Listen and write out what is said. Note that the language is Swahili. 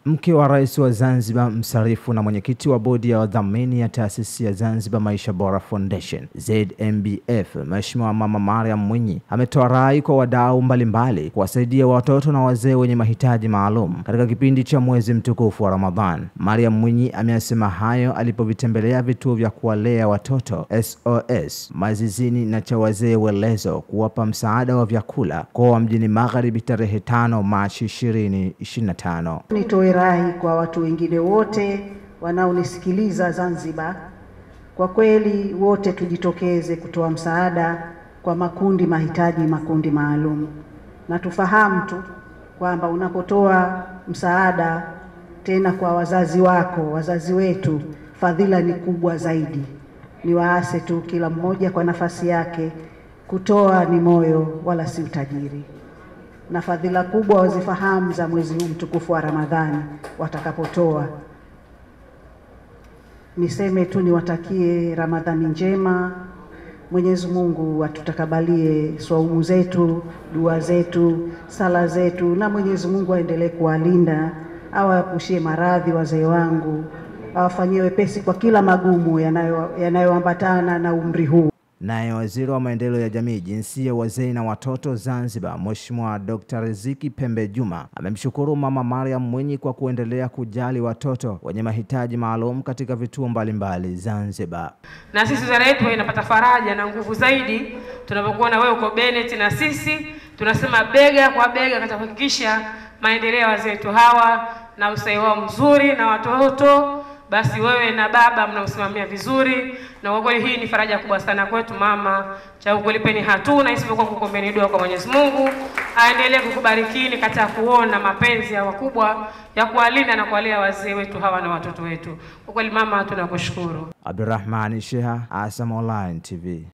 Mke wa Rais wa Zanzibar msarifu na mwenyekiti wa bodi ya wadhamini ya taasisi ya Zanzibar Maisha Bora Foundation ZMBF, Mheshimiwa Mama Mariam Mwinyi ametoa rai kwa wadau mbalimbali kuwasaidia watoto na wazee wenye mahitaji maalum katika kipindi cha mwezi mtukufu wa Ramadhan. Mariam Mwinyi amesema hayo alipovitembelea vituo vya kuwalea watoto SOS Mazizini na cha wazee Welezo kuwapa msaada wa vyakula kwa mjini Magharibi tarehe 5 Machi 2025. Nitoe rai kwa watu wengine wote wanaonisikiliza Zanzibar, kwa kweli wote tujitokeze kutoa msaada kwa makundi makundi maalum. Na tufahamu tu kwamba unapotoa msaada tena kwa wazazi wako, wazazi wetu, fadhila ni kubwa zaidi. Ni waase tu kila mmoja kwa nafasi yake, kutoa ni moyo wala si utajiri. Na fadhila kubwa wazifahamu za mwezi huu mtukufu wa Ramadhani watakapotoa. Niseme tu niwatakie Ramadhani njema. Mwenyezi Mungu atutakabalie swaumu zetu, dua zetu, sala zetu, na Mwenyezi Mungu aendelee kuwalinda, awaepushie maradhi wazee wangu, awafanyie wepesi kwa kila magumu yanayoambatana na umri huu. Naye Waziri wa Maendeleo ya Jamii, Jinsia, Wazee na Watoto Zanzibar, Mheshimiwa Dr. Riziki Pembe Juma amemshukuru Mama Mariam Mwinyi kwa kuendelea kujali watoto wenye mahitaji maalum katika vituo mbalimbali Zanzibar. Na sisi wizara yetu inapata faraja na nguvu zaidi tunapokuwa na wewe uko Bennett, na sisi tunasema bega kwa bega katika kuhakikisha maendeleo ya wazee wetu hawa na usawa wao mzuri na watoto. Basi wewe na baba mnaosimamia vizuri, na kwa kweli hii ni faraja kubwa sana kwetu mama. Cha ukulipeni hatuna isipokuwa kukuombeni dua kwa Mwenyezi Mungu aendelee kukubarikini katika kuona mapenzi ya wakubwa ya kuwalinda na kuwalea wazee wetu hawa na watoto wetu. Kwa kweli mama tunakushukuru. Abdurrahman Sheha, ASAM Online TV.